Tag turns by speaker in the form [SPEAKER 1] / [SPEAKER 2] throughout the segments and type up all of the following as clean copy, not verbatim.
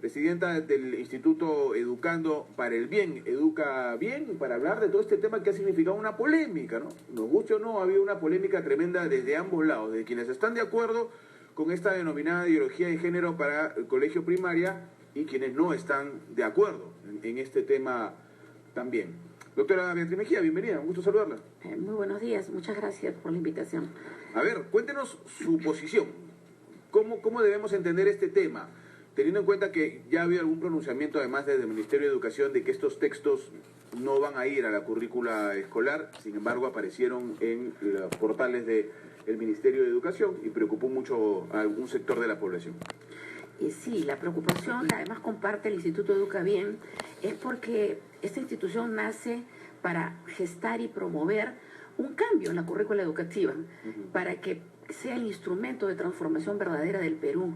[SPEAKER 1] presidenta del Instituto Educando para el Bien, Educa Bien, para hablar de todo este tema que ha significado una polémica, ¿no? Nos guste o no, ha habido una polémica tremenda desde ambos lados, de quienes están de acuerdo con esta denominada ideología de género para el colegio primaria y quienes no están de acuerdo en este tema también. Doctora Beatriz Mejía, bienvenida, un gusto saludarla.
[SPEAKER 2] Muy buenos días, muchas gracias por la invitación.
[SPEAKER 1] A ver, cuéntenos su posición. ¿Cómo debemos entender este tema? Teniendo en cuenta que ya ha habido algún pronunciamiento, además desde el Ministerio de Educación, de que estos textos no van a ir a la currícula escolar, sin embargo aparecieron en los portales del Ministerio de Educación y preocupó mucho a un sector de la población.
[SPEAKER 2] Sí, la preocupación que además comparte el Instituto Educa Bien es porque esta institución nace para gestar y promover un cambio en la currícula educativa, para que sea el instrumento de transformación verdadera del Perú.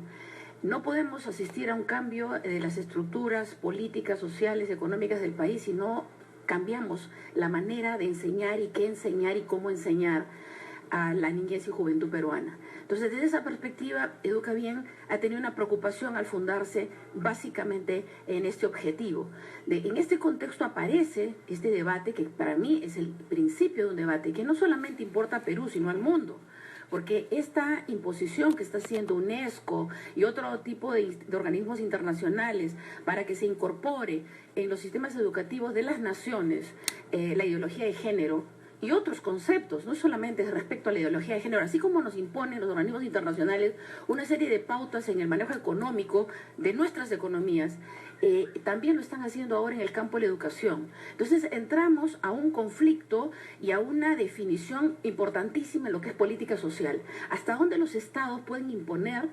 [SPEAKER 2] No podemos asistir a un cambio de las estructuras políticas, sociales, económicas del país si no cambiamos la manera de enseñar y qué enseñar y cómo enseñar a la niñez y juventud peruana. Entonces, desde esa perspectiva, Educa Bien ha tenido una preocupación al fundarse básicamente en este objetivo. En este contexto aparece este debate que para mí es el principio de un debate que no solamente importa a Perú, sino al mundo. Porque esta imposición que está haciendo UNESCO y otro tipo de organismos internacionales para que se incorpore en los sistemas educativos de las naciones la ideología de género y otros conceptos, no solamente respecto a la ideología de género, así como nos imponen los organismos internacionales una serie de pautas en el manejo económico de nuestras economías, también lo están haciendo ahora en el campo de la educación. Entonces entramos a un conflicto y a una definición importantísima en lo que es política social. ¿Hasta dónde los estados pueden imponer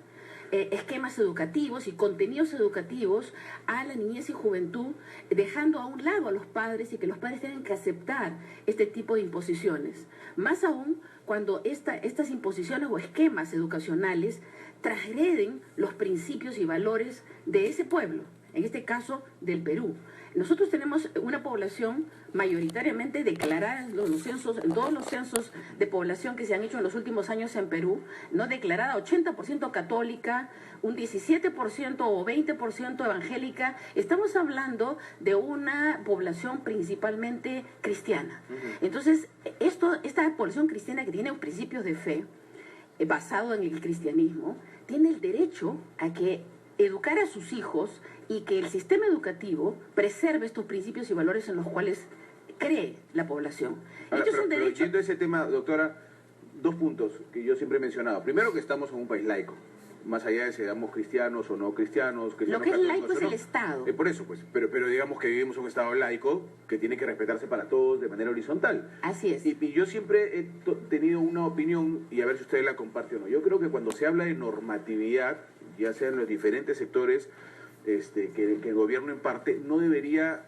[SPEAKER 2] esquemas educativos y contenidos educativos a la niñez y juventud, dejando a un lado a los padres y que los padres tienen que aceptar este tipo de imposiciones? Más aún cuando estas imposiciones o esquemas educacionales transgreden los principios y valores de ese pueblo, en este caso del Perú. Nosotros tenemos una población mayoritariamente declarada en todos los censos de población que se han hecho en los últimos años en Perú, no declarada, 80% católica, un 17% o 20% evangélica. Estamos hablando de una población principalmente cristiana. Entonces, esta población cristiana que tiene principios de fe, basado en el cristianismo, tiene el derecho a que educar a sus hijos y que el sistema educativo preserve estos principios y valores en los cuales cree la población.
[SPEAKER 1] Ahora, pero yendo a ese tema, doctora, dos puntos que yo siempre he mencionado. Primero, que estamos en un país laico, más allá de si seamos cristianos o no cristianos.
[SPEAKER 2] Lo que es laico es el Estado.
[SPEAKER 1] Por eso, pues, pero digamos que vivimos en un Estado laico que tiene que respetarse para todos de manera horizontal.
[SPEAKER 2] Así es.
[SPEAKER 1] Y yo siempre he tenido una opinión, y a ver si usted la comparte o no. Yo creo que cuando se habla de normatividad, ya sea en los diferentes sectores que el gobierno imparte, no debería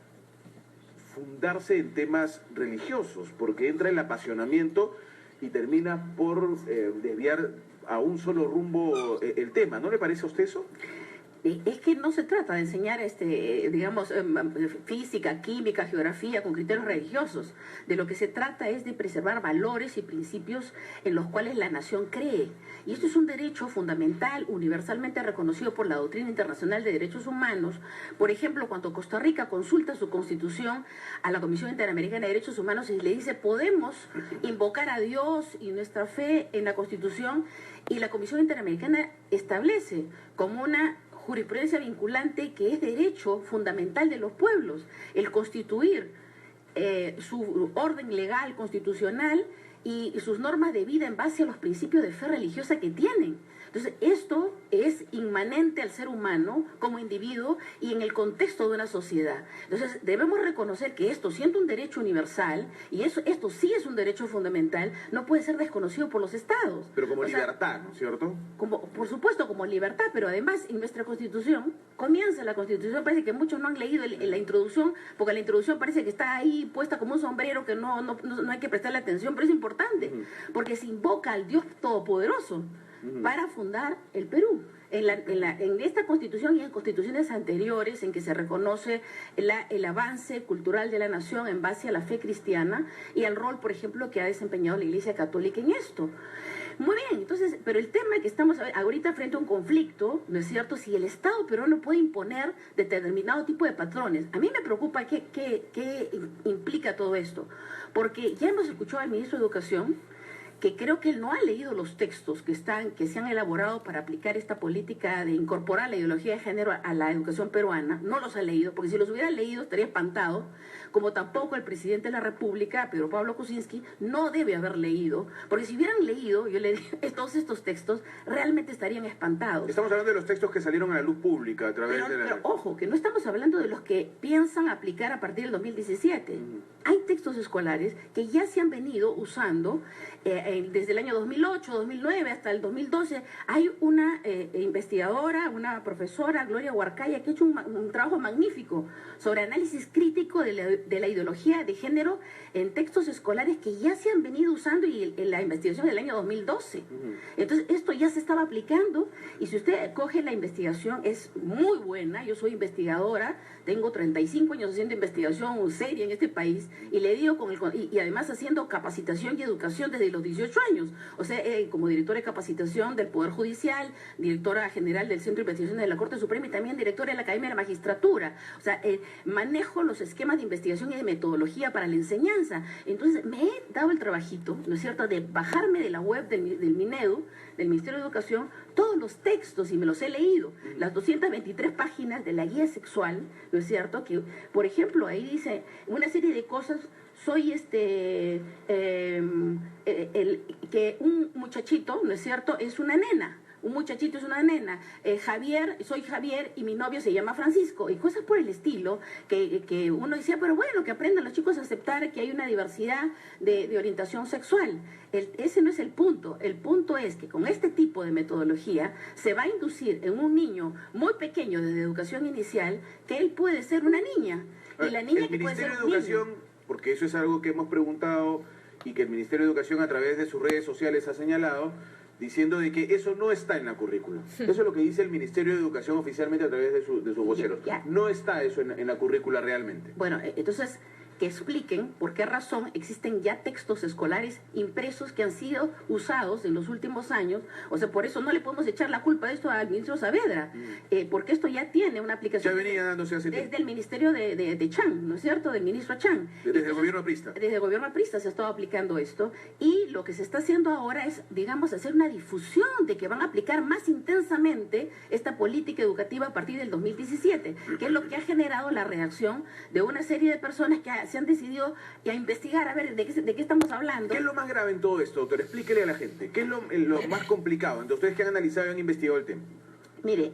[SPEAKER 1] fundarse en temas religiosos, porque entra el apasionamiento y termina por desviar a un solo rumbo el tema. ¿No le parece a usted eso?
[SPEAKER 2] Es que no se trata de enseñar, digamos, física, química, geografía con criterios religiosos. De lo que se trata es de preservar valores y principios en los cuales la nación cree. Y esto es un derecho fundamental, universalmente reconocido por la doctrina internacional de derechos humanos. Por ejemplo, cuando Costa Rica consulta su constitución a la Comisión Interamericana de Derechos Humanos y le dice, podemos invocar a Dios y nuestra fe en la Constitución, y la Comisión Interamericana establece como una jurisprudencia vinculante que es derecho fundamental de los pueblos, el constituir su orden legal constitucional y sus normas de vida en base a los principios de fe religiosa que tienen. Entonces, esto es inmanente al ser humano como individuo y en el contexto de una sociedad. Entonces, debemos reconocer que esto, siendo un derecho universal, y esto sí es un derecho fundamental, no puede ser desconocido por los estados.
[SPEAKER 1] Pero como libertad, ¿no es cierto?
[SPEAKER 2] Por supuesto, como libertad, pero además en nuestra Constitución, comienza la Constitución, parece que muchos no han leído la introducción, porque la introducción parece que está ahí puesta como un sombrero que no hay que prestarle atención, pero es importante, porque se invoca al Dios Todopoderoso. para fundar el Perú. En esta constitución y en constituciones anteriores en que se reconoce el avance cultural de la nación en base a la fe cristiana y al rol, por ejemplo, que ha desempeñado la Iglesia Católica en esto. Muy bien, entonces, pero el tema es que estamos ahorita frente a un conflicto, ¿no es cierto? Si el Estado peruano puede imponer determinado tipo de patrones. A mí me preocupa qué implica todo esto, porque ya hemos escuchado al ministro de Educación, que creo que él no ha leído los textos que se han elaborado para aplicar esta política de incorporar la ideología de género a la educación peruana. No los ha leído, porque si los hubiera leído estaría espantado, como tampoco el presidente de la República, Pedro Pablo Kuczynski, no debe haber leído, porque si hubieran leído, yo le digo, todos estos textos, realmente estarían espantados.
[SPEAKER 1] Estamos hablando de los textos que salieron a la luz pública a través de la...
[SPEAKER 2] Pero ojo, que no estamos hablando de los que piensan aplicar a partir del 2017. Hay textos escolares que ya se han venido usando desde el año 2008, 2009 hasta el 2012. Hay una investigadora, una profesora, Gloria Huarcaya, que ha hecho un trabajo magnífico sobre análisis crítico de la ideología de género en textos escolares que ya se han venido usando y en la investigación del año 2012. Entonces, esto ya se estaba aplicando y si usted coge la investigación, es muy buena. Yo soy investigadora, tengo 35 años haciendo investigación seria en este país y le digo y además haciendo capacitación y educación desde los 18 años. O sea, como directora de capacitación del Poder Judicial, directora general del Centro de Investigación de la Corte Suprema y también directora de la Academia de la Magistratura. O sea, manejo los esquemas de investigación y de metodología para la enseñanza. Entonces, me he dado el trabajito, ¿no es cierto?, de bajarme de la web del MINEDU, del Ministerio de Educación, todos los textos y me los he leído. Las 223 páginas de la guía sexual, ¿no es cierto?, que, por ejemplo, ahí dice una serie de cosas. Soy que un muchachito, ¿no es cierto?, es una nena. Un muchachito es una nena. Soy Javier y mi novio se llama Francisco. Y cosas por el estilo que uno decía, pero bueno, que aprendan los chicos a aceptar que hay una diversidad de orientación sexual. Ese no es el punto. El punto es que con este tipo de metodología se va a inducir en un niño muy pequeño desde educación inicial que él puede ser una niña. Y la niña que puede ser un niño.
[SPEAKER 1] Porque eso es algo que hemos preguntado y que el Ministerio de Educación a través de sus redes sociales ha señalado, diciendo de que eso no está en la currícula. Eso es lo que dice el Ministerio de Educación oficialmente a través de sus voceros. No está eso en la currícula realmente.
[SPEAKER 2] Bueno, entonces, que expliquen por qué razón existen ya textos escolares impresos que han sido usados en los últimos años. O sea, por eso no le podemos echar la culpa de esto al ministro Saavedra, porque esto ya tiene una aplicación.
[SPEAKER 1] Ya venía dándose hace tiempo.
[SPEAKER 2] Desde el ministerio de Chang, ¿no es cierto?, del ministro Chang.
[SPEAKER 1] Desde el gobierno aprista.
[SPEAKER 2] Desde el gobierno aprista se ha estado aplicando esto y lo que se está haciendo ahora es, digamos, hacer una difusión de que van a aplicar más intensamente esta política educativa a partir del 2017, que es lo que ha generado la reacción de una serie de personas que se han decidido a investigar, a ver de qué estamos hablando.
[SPEAKER 1] ¿Qué es lo más grave en todo esto, doctor? Explíquele a la gente. ¿Qué es lo más complicado entre ustedes que han analizado y han investigado el tema?
[SPEAKER 2] Mire,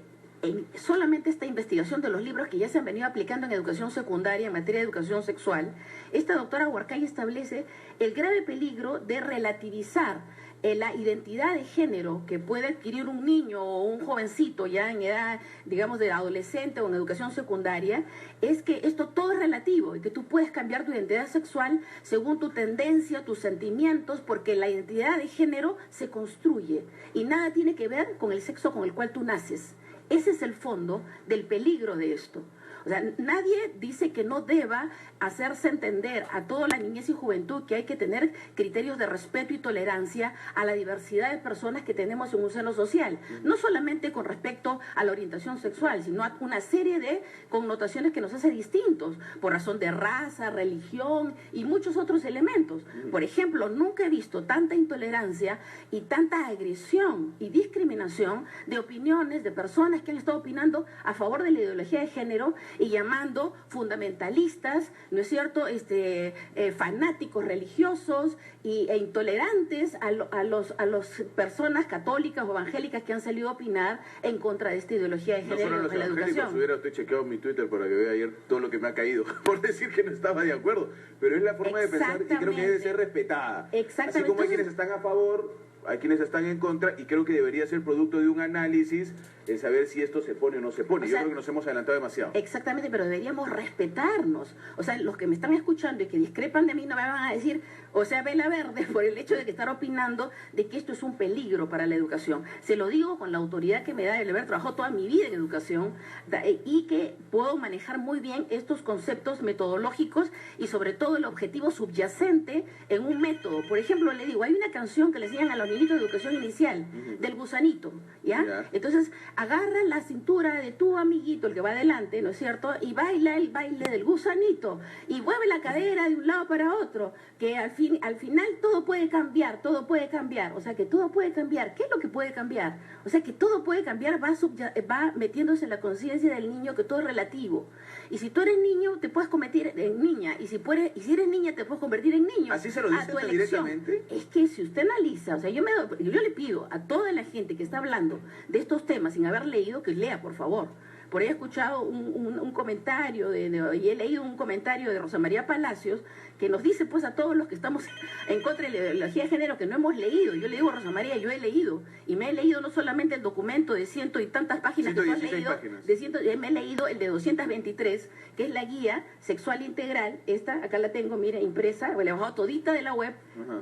[SPEAKER 2] solamente esta investigación de los libros que ya se han venido aplicando en educación secundaria en materia de educación sexual, esta doctora Huarcay establece el grave peligro de relativizar la identidad de género que puede adquirir un niño o un jovencito ya en edad, digamos, de adolescente o en educación secundaria, es que esto todo es relativo y que tú puedes cambiar tu identidad sexual según tu tendencia, tus sentimientos, porque la identidad de género se construye y nada tiene que ver con el sexo con el cual tú naces. Ese es el fondo del peligro de esto. O sea, nadie dice que no deba hacerse entender a toda la niñez y juventud que hay que tener criterios de respeto y tolerancia a la diversidad de personas que tenemos en un seno social. No solamente con respecto a la orientación sexual, sino a una serie de connotaciones que nos hace distintos por razón de raza, religión y muchos otros elementos. Por ejemplo, nunca he visto tanta intolerancia y tanta agresión y discriminación de opiniones de personas que han estado opinando a favor de la ideología de género y llamando fundamentalistas, ¿no es cierto?, fanáticos religiosos e intolerantes a las personas católicas o evangélicas que han salido a opinar en contra de esta ideología de género en la educación.
[SPEAKER 1] Si hubiera usted chequeado mi Twitter para que vea ayer todo lo que me ha caído por decir que no estaba de acuerdo, pero es la forma de pensar y creo que debe ser respetada.
[SPEAKER 2] Exactamente.
[SPEAKER 1] Así como hay quienes están a favor, hay quienes están en contra, y creo que debería ser producto de un análisis el saber si esto se pone o no se pone. Yo creo que nos hemos adelantado demasiado.
[SPEAKER 2] Exactamente, pero deberíamos respetarnos. O sea, los que me están escuchando y que discrepan de mí no me van a decir, o sea, vela verde por el hecho de que estar opinando de que esto es un peligro para la educación. Se lo digo con la autoridad que me da el haber trabajado toda mi vida en educación y que puedo manejar muy bien estos conceptos metodológicos y sobre todo el objetivo subyacente en un método. Por ejemplo, le digo, hay una canción que le enseñan a los niñitos de educación inicial, del gusanito, ¿ya? Entonces, agarra la cintura de tu amiguito, el que va adelante, ¿no es cierto? Y baila el baile del gusanito. Y mueve la cadera de un lado para otro. Que al final todo puede cambiar, todo puede cambiar. O sea, que todo puede cambiar. ¿Qué es lo que puede cambiar? O sea, que todo puede cambiar, va metiéndose en la conciencia del niño que todo es relativo. Y si tú eres niño, te puedes convertir en niña. Y si eres niña, te puedes convertir en niño.
[SPEAKER 1] ¿Así se lo dice directamente?
[SPEAKER 2] Es que si usted analiza, o sea, yo le pido a toda la gente que está hablando de estos temas sin haber leído, que lea, por favor. Por ahí he escuchado un comentario y he leído un comentario de Rosa María Palacios que nos dice pues a todos los que estamos en contra de la ideología de género que no hemos leído. Yo le digo a Rosa María, yo he leído y me he leído no solamente el documento de ciento y tantas páginas que tú has leído, me he leído el de 223, que es la guía sexual integral. Esta, acá la tengo, mire, impresa, la he bajado todita de la web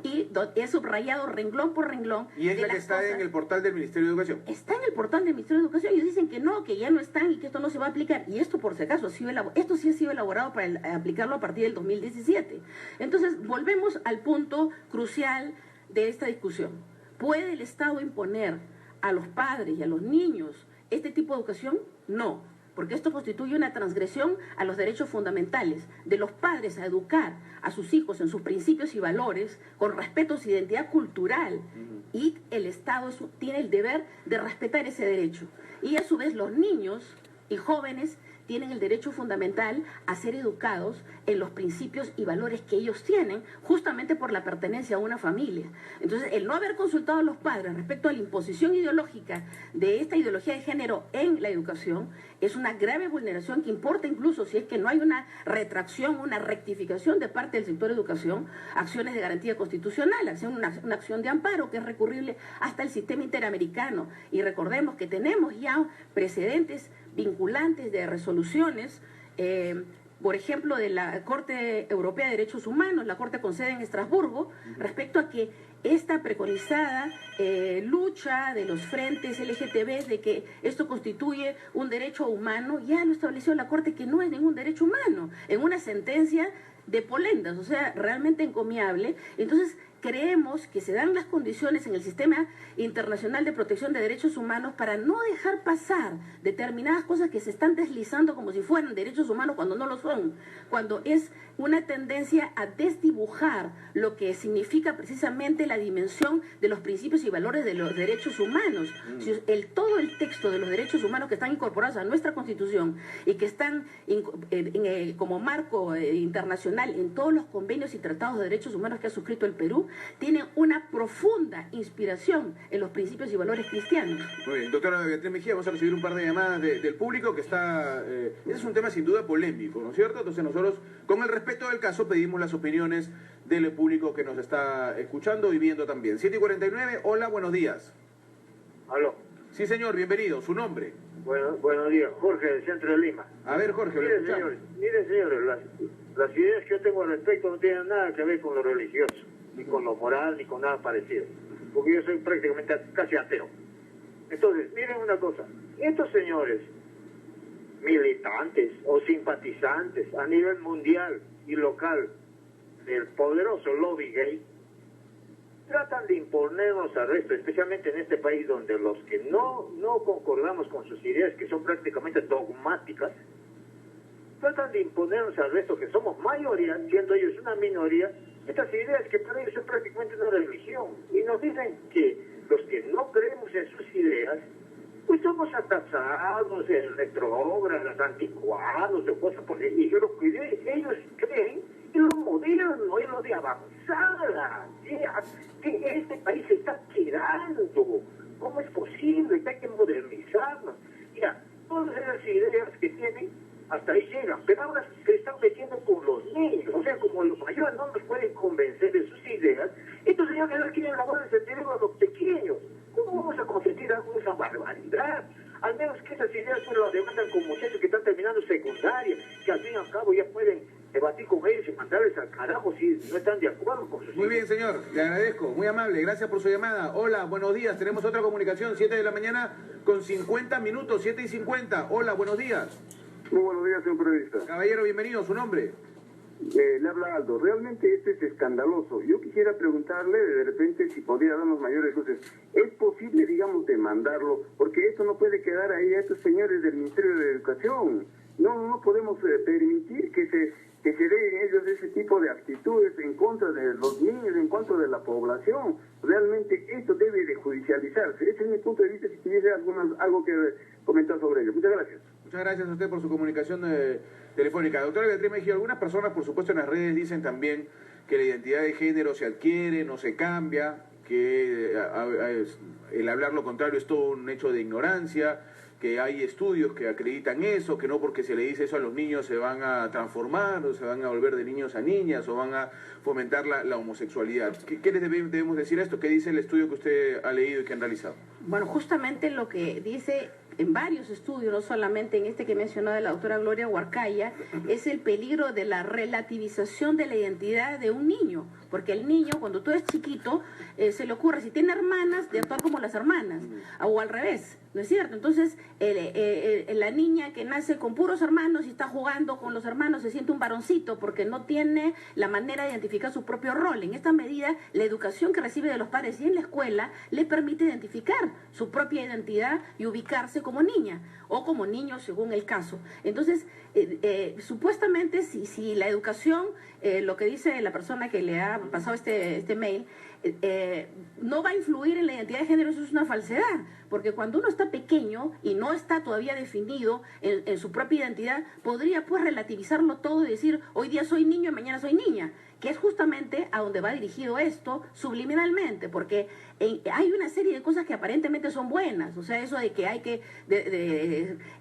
[SPEAKER 2] y he subrayado renglón por renglón.
[SPEAKER 1] ¿Y es la que está en el portal del Ministerio de Educación?
[SPEAKER 2] Está en el portal del Ministerio de Educación. Ellos dicen que no, que ya no están y que esto no se va a aplicar. Y esto, por si acaso, esto sí ha sido elaborado para aplicarlo a partir del 2017. Entonces, volvemos al punto crucial de esta discusión. ¿Puede el Estado imponer a los padres y a los niños este tipo de educación? No, porque esto constituye una transgresión a los derechos fundamentales de los padres a educar a sus hijos en sus principios y valores, con respeto a su identidad cultural. Y el Estado tiene el deber de respetar ese derecho. Y a su vez los niños y jóvenes tienen el derecho fundamental a ser educados en los principios y valores que ellos tienen, justamente por la pertenencia a una familia. Entonces, el no haber consultado a los padres respecto a la imposición ideológica de esta ideología de género en la educación es una grave vulneración que importa incluso si es que no hay una retracción, una rectificación de parte del sector educación, acciones de garantía constitucional, una acción de amparo que es recurrible hasta el sistema interamericano. Y recordemos que tenemos ya precedentes vinculantes de resoluciones, por ejemplo, de la Corte Europea de Derechos Humanos, la Corte con sede en Estrasburgo, respecto a que esta preconizada lucha de los frentes LGTB, de que esto constituye un derecho humano, ya lo estableció la Corte que no es ningún derecho humano, en una sentencia de Polendas, o sea, realmente encomiable. Entonces, creemos que se dan las condiciones en el sistema internacional de protección de derechos humanos para no dejar pasar determinadas cosas que se están deslizando como si fueran derechos humanos cuando no lo son, cuando es una tendencia a desdibujar lo que significa precisamente la dimensión de los principios y valores de los derechos humanos. Todo el texto de los derechos humanos que están incorporados a nuestra Constitución y que están como marco internacional en todos los convenios y tratados de derechos humanos que ha suscrito el Perú, tiene una profunda inspiración en los principios y valores cristianos.
[SPEAKER 1] Muy bien, doctora Beatriz Mejía, vamos a recibir un par de llamadas del público que está... ese es un tema sin duda polémico, ¿no es cierto? Entonces nosotros, con el respeto del caso, pedimos las opiniones del público que nos está escuchando y viendo también. 7:49, hola, buenos días.
[SPEAKER 3] Aló.
[SPEAKER 1] Sí, señor, bienvenido. ¿Su nombre?
[SPEAKER 3] Bueno, buenos días, Jorge, del centro de Lima.
[SPEAKER 1] A ver, Jorge,
[SPEAKER 3] Miren, señores, las ideas que yo tengo al respecto no tienen nada que ver con lo religioso, ni con lo moral, ni con nada parecido, porque yo soy prácticamente casi ateo. Entonces, miren una cosa, estos señores militantes o simpatizantes a nivel mundial y local del poderoso lobby gay tratan de imponernos arrestos, especialmente en este país donde los que no concordamos con sus ideas, que son prácticamente dogmáticas, tratan de imponernos arrestos, que somos mayoría, siendo ellos una minoría, estas ideas que para ellos son prácticamente una religión. Y nos dicen que los que no creemos en sus ideas, pues somos atasados, retrógradas, anticuados, de cosas por el... Y lo que ellos creen es lo moderno, es lo de avanzada, que este país se está quedando. ¿Cómo es posible? Que hay que modernizarnos. Mira, todas esas ideas que tienen, hasta ahí llegan, pero ahora se están metiendo con los niños, o sea, como los mayores no nos pueden convencer de sus ideas, entonces ya no quieren lavar el cerebro a los pequeños. ¿Cómo vamos a consentir algo de esa barbaridad? Al menos que esas ideas no las demandan con muchachos que están terminando secundaria, que al fin y al cabo ya pueden debatir con ellos y mandarles al carajo si no están de acuerdo con sus
[SPEAKER 1] Muy bien,
[SPEAKER 3] ideas.
[SPEAKER 1] señor, le agradezco, muy amable, gracias por su llamada. Hola, buenos días, tenemos otra comunicación, 7 de la mañana con 50 minutos, 7:50. Hola, buenos días.
[SPEAKER 4] Muy buenos días, señor periodista.
[SPEAKER 1] Caballero, bienvenido, su nombre.
[SPEAKER 4] Le habla Aldo. Realmente esto es escandaloso. Yo quisiera preguntarle de repente si podría darnos mayores luces. ¿Es posible, digamos, demandarlo? Porque esto no puede quedar ahí a estos señores del Ministerio de Educación. No podemos permitir que se den ellos ese tipo de actitudes en contra de los niños, en contra de la población. Realmente esto debe de judicializarse. Ese es mi punto de vista, si tuviese algo que comentar sobre ello. Muchas gracias.
[SPEAKER 1] Muchas gracias a usted por su comunicación telefónica. Doctora Beatriz Mejía, algunas personas, por supuesto, en las redes dicen también que la identidad de género se adquiere, no se cambia, que el hablar lo contrario es todo un hecho de ignorancia, que hay estudios que acreditan eso, que no porque se le dice eso a los niños se van a transformar o se van a volver de niños a niñas o van a fomentar la homosexualidad. ¿Qué les debemos decir a esto? ¿Qué dice el estudio que usted ha leído y que han realizado?
[SPEAKER 2] Bueno, justamente lo que dice en varios estudios, no solamente en este que mencionó de la doctora Gloria Huarcaya, es el peligro de la relativización de la identidad de un niño, porque el niño, cuando tú eres chiquito, se le ocurre, si tiene hermanas, de actuar como las hermanas, o al revés, ¿no es cierto? Entonces, la niña que nace con puros hermanos y está jugando con los hermanos se siente un varoncito porque no tiene la manera de identificar su propio rol. En esta medida, la educación que recibe de los padres y en la escuela le permite identificar su propia identidad y ubicarse como niña o como niño según el caso. Entonces, supuestamente si la educación, lo que dice la persona que le ha pasado este mail, no va a influir en la identidad de género, eso es una falsedad, porque cuando uno está pequeño y no está todavía definido en su propia identidad, podría pues relativizarlo todo y decir, hoy día soy niño y mañana soy niña, que es justamente a donde va dirigido esto subliminalmente, porque hay una serie de cosas que aparentemente son buenas, o sea, eso de que hay que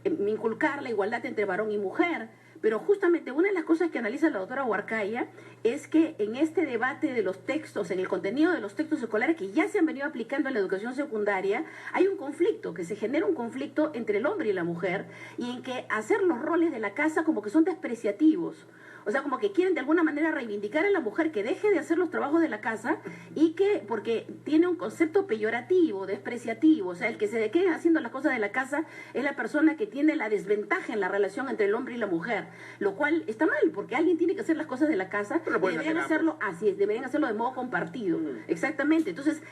[SPEAKER 2] inculcar la igualdad entre varón y mujer, pero justamente una de las cosas que analiza la doctora Huarcaya es que en este debate de los textos, en el contenido de los textos escolares que ya se han venido aplicando en la educación secundaria, hay un conflicto, que se genera un conflicto entre el hombre y la mujer, y en que hacer los roles de la casa como que son despreciativos. O sea, como que quieren de alguna manera reivindicar a la mujer que deje de hacer los trabajos de la casa y que, porque tiene un concepto peyorativo, despreciativo, o sea, el que se quede haciendo las cosas de la casa es la persona que tiene la desventaja en la relación entre el hombre y la mujer, lo cual está mal, porque alguien tiene que hacer las cosas de la casa y deberían hacerlo así, deberían hacerlo de modo compartido. Exactamente. Entonces,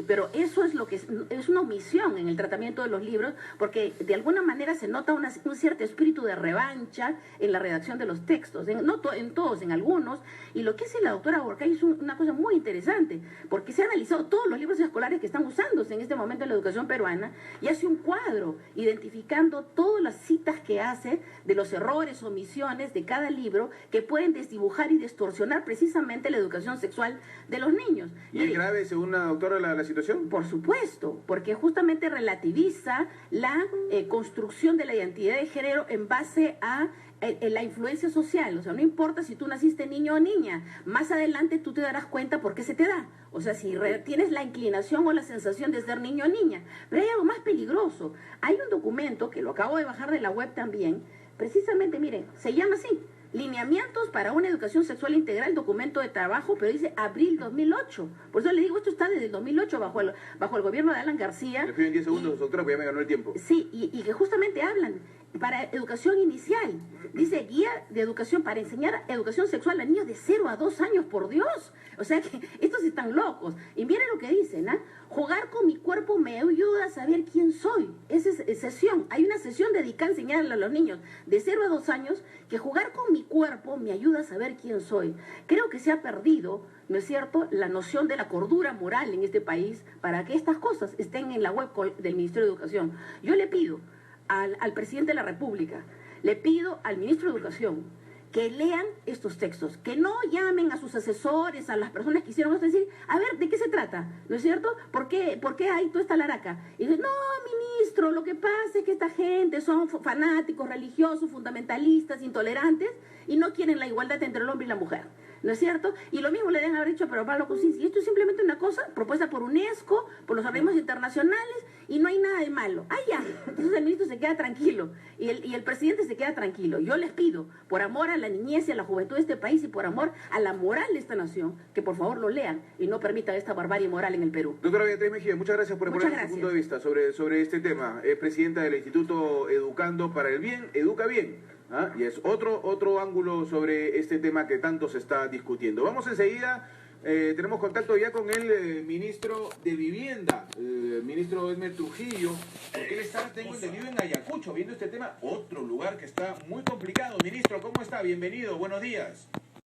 [SPEAKER 2] pero eso es lo que es una omisión en el tratamiento de los libros, porque de alguna manera se nota un cierto espíritu de revancha en la redacción de los textos. No en todos, en algunos, y lo que hace la doctora Huarcaya es una cosa muy interesante, porque se han analizado todos los libros escolares que están usándose en este momento en la educación peruana, y hace un cuadro identificando todas las citas que hace de los errores, omisiones de cada libro que pueden desdibujar y distorsionar precisamente la educación sexual de los niños.
[SPEAKER 1] ¿Y es grave, según la doctora, la situación?
[SPEAKER 2] Por supuesto, porque justamente relativiza la construcción de la identidad de género en base a la influencia social. O sea, no importa si tú naciste niño o niña, más adelante tú te darás cuenta por qué se te da. O sea, si tienes la inclinación o la sensación de ser niño o niña. Pero hay algo más peligroso. Hay un documento que lo acabo de bajar de la web también, precisamente, miren, se llama así: Lineamientos para una educación sexual integral, documento de trabajo, pero dice abril 2008. Por eso le digo, esto está desde el 2008 bajo el gobierno de Alan García.
[SPEAKER 1] Le pido en 10 segundos, doctora, porque ya me ganó el tiempo.
[SPEAKER 2] Sí, y que justamente hablan para educación inicial. Dice, guía de educación para enseñar educación sexual a niños de 0 a 2 años, por Dios. O sea que estos están locos. Y miren lo que dicen, ¿ah? Jugar con mi cuerpo me ayuda a saber quién soy. Esa es sesión. Hay una sesión dedicada a enseñarle a los niños de 0 a 2 años que jugar con mi cuerpo me ayuda a saber quién soy. Creo que se ha perdido, ¿no es cierto?, la noción de la cordura moral en este país para que estas cosas estén en la web del Ministerio de Educación. Yo le pido al presidente de la República, le pido al ministro de Educación que lean estos textos, que no llamen a sus asesores, a las personas que hicieron esto, decir, a ver, ¿de qué se trata? ¿No es cierto? ¿Por qué hay toda esta laraca? Y dicen, no, ministro, lo que pasa es que esta gente son fanáticos, religiosos, fundamentalistas, intolerantes, y no quieren la igualdad entre el hombre y la mujer. ¿No es cierto? Y lo mismo le deben haber hecho a Pablo Kuczynski. Y esto es simplemente una cosa propuesta por UNESCO, por los organismos internacionales, y no hay nada de malo. ¡Ah, ya! Entonces el ministro se queda tranquilo, y el presidente se queda tranquilo. Yo les pido, por amor a la niñez y a la juventud de este país, y por amor a la moral de esta nación, que por favor lo lean, y no permitan esta barbarie moral en el Perú.
[SPEAKER 1] Doctora Beatriz Mejía, muchas gracias por poner su punto de vista sobre este tema. Es presidenta del Instituto Educando para el Bien, Educa Bien. Y es otro ángulo sobre este tema que tanto se está discutiendo. Vamos enseguida, tenemos contacto ya con el ministro de Vivienda, el ministro Elmer Trujillo, porque él está, tengo entendido, en Ayacucho, viendo este tema, otro lugar que está muy complicado. Ministro, ¿cómo está? Bienvenido, buenos días.